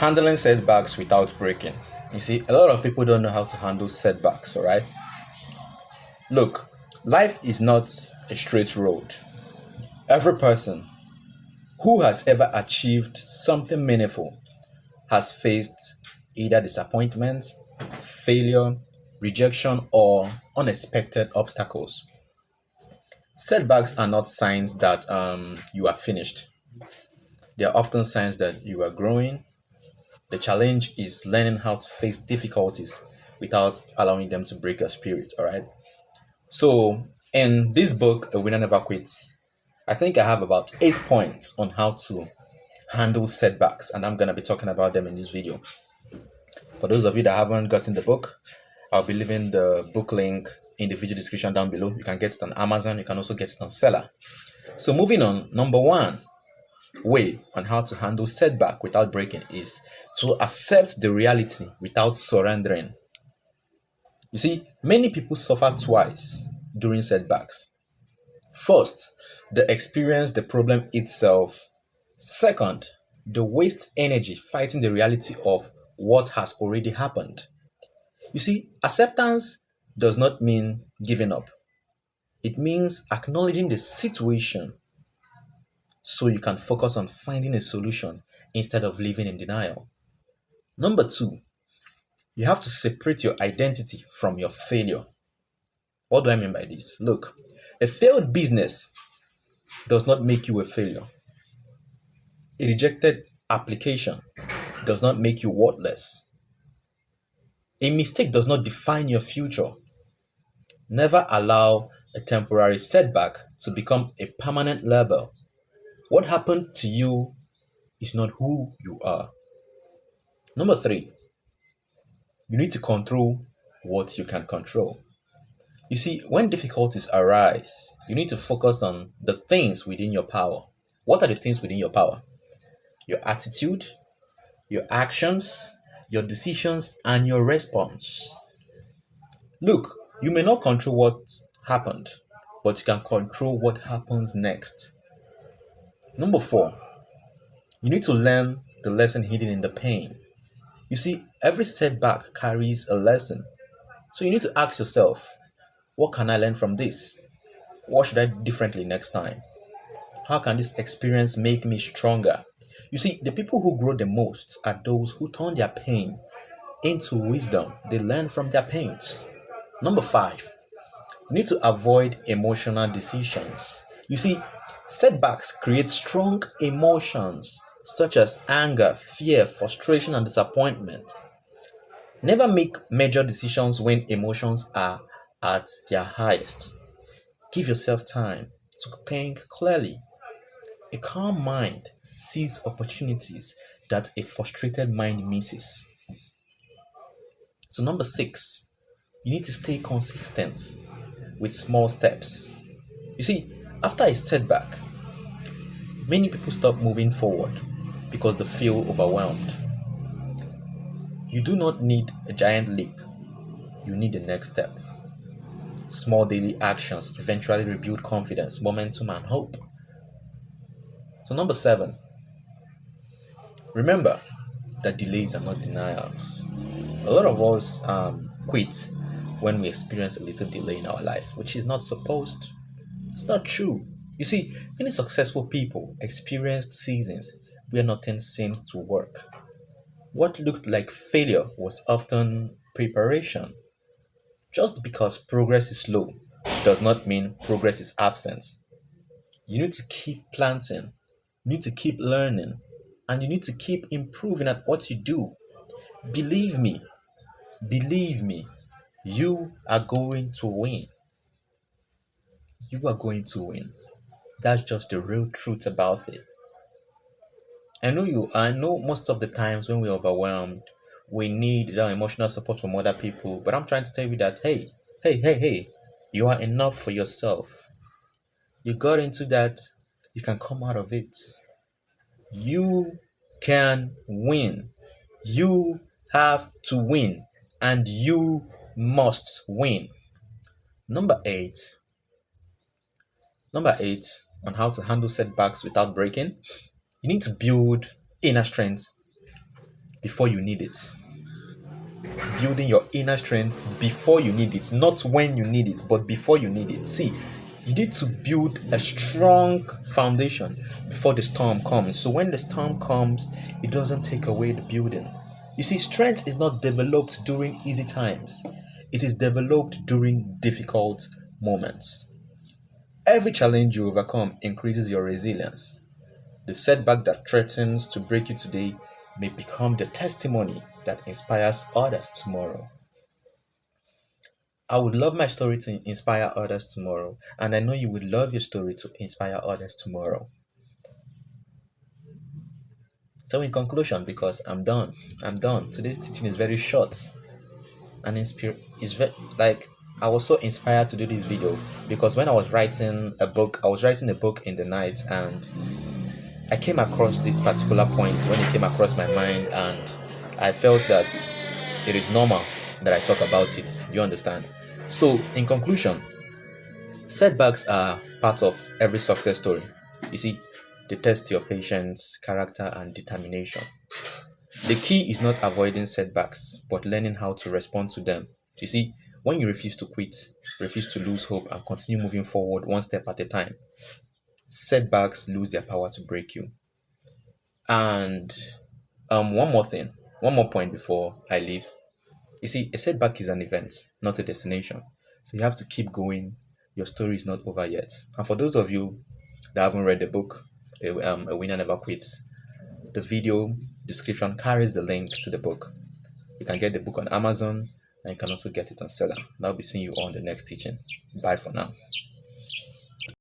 Handling setbacks without breaking. You see, a lot of people don't know how to handle setbacks, all right? Look, life is not a straight road. Every person who has ever achieved something meaningful has faced either disappointment, failure, rejection, or unexpected obstacles. Setbacks are not signs that you are finished. They are often signs that you are growing. The challenge is learning how to face difficulties without allowing them to break your spirit. All right. So, in this book, A Winner Never Quits, I think I have about 8 points on how to handle setbacks, and I'm going to be talking about them in this video. For those of you that haven't gotten the book, I'll be leaving the book link in the video description down below. You can get it on Amazon, you can also get it on Selar. So, moving on, number one way on how to handle setback without breaking is to accept the reality without surrendering. You see, many people suffer twice during setbacks. First, they experience the problem itself. Second, they waste energy fighting the reality of what has already happened. You see, acceptance does not mean giving up. It means acknowledging the situation so you can focus on finding a solution instead of living in denial. Number two, you have to separate your identity from your failure. What do I mean by this? Look, a failed business does not make you a failure. A rejected application does not make you worthless. A mistake does not define your future. Never allow a temporary setback to become a permanent label. What happened to you is not who you are. Number three, you need to control what you can control. You see, when difficulties arise, you need to focus on the things within your power. What are the things within your power? Your attitude, your actions, your decisions, and your response. Look, you may not control what happened, but you can control what happens next. Number four, you need to learn the lesson hidden in the pain. You see, every setback carries a lesson. So you need to ask yourself, what can I learn from this? What should I do differently next time? How can this experience make me stronger? You see, the people who grow the most are those who turn their pain into wisdom. They learn from their pains. Number five, you need to avoid emotional decisions. You see, setbacks create strong emotions such as anger, fear, frustration, and disappointment. Never make major decisions when emotions are at their highest. Give yourself time to think clearly. A calm mind sees opportunities that a frustrated mind misses. So, number six, you need to stay consistent with small steps. You see, after a setback, many people stop moving forward because they feel overwhelmed. You do not need a giant leap, you need the next step. Small daily actions eventually rebuild confidence, momentum, and hope. So, number seven, remember that delays are not denials. A lot of us quit when we experience a little delay in our life, which is not supposed. It's not true. You see, many successful people experienced seasons where nothing seemed to work. What looked like failure was often preparation. Just because progress is slow does not mean progress is absent. You need to keep planting, you need to keep learning, and you need to keep improving at what you do. Believe me, believe me, you are going to win. You are going to win. That's just the real truth about it. I know most of the times when we're overwhelmed, we need emotional support from other people. But I'm trying to tell you that, hey, you are enough for yourself. You got into that, you can come out of it. You can win. You have to win, and you must win. Number eight, number eight on how to handle setbacks without breaking. You need to build inner strength. before you need it. Building your inner strength before you need it, not when you need it, but before you need it. See, you need to build a strong foundation before the storm comes. So when the storm comes, it doesn't take away the building. You see, strength is not developed during easy times, it is developed during difficult moments. Every challenge you overcome increases your resilience. The setback that threatens to break you today may become the testimony that inspires others tomorrow. I would love my story to inspire others tomorrow, and I know you would love your story to inspire others tomorrow. So, in conclusion, because I'm done. Today's teaching is very short and is very like I was so inspired to do this video because when I was writing a book in the night, and I came across this particular point when it came across my mind, and I felt that it is normal that I talk about it. You understand? So, in conclusion, setbacks are part of every success story. You see, they test your patience, character, and determination. The key is not avoiding setbacks, but learning how to respond to them. You see, when you refuse to quit, refuse to lose hope, and continue moving forward one step at a time, setbacks lose their power to break you. And one more point before I leave. You see, a setback is an event, not a destination. So you have to keep going. Your story is not over yet. And for those of you that haven't read the book, A Winner Never Quits, the video description carries the link to the book. You can get the book on Amazon, and you can also get it on Selar. And I'll be seeing you on the next teaching. Bye for now.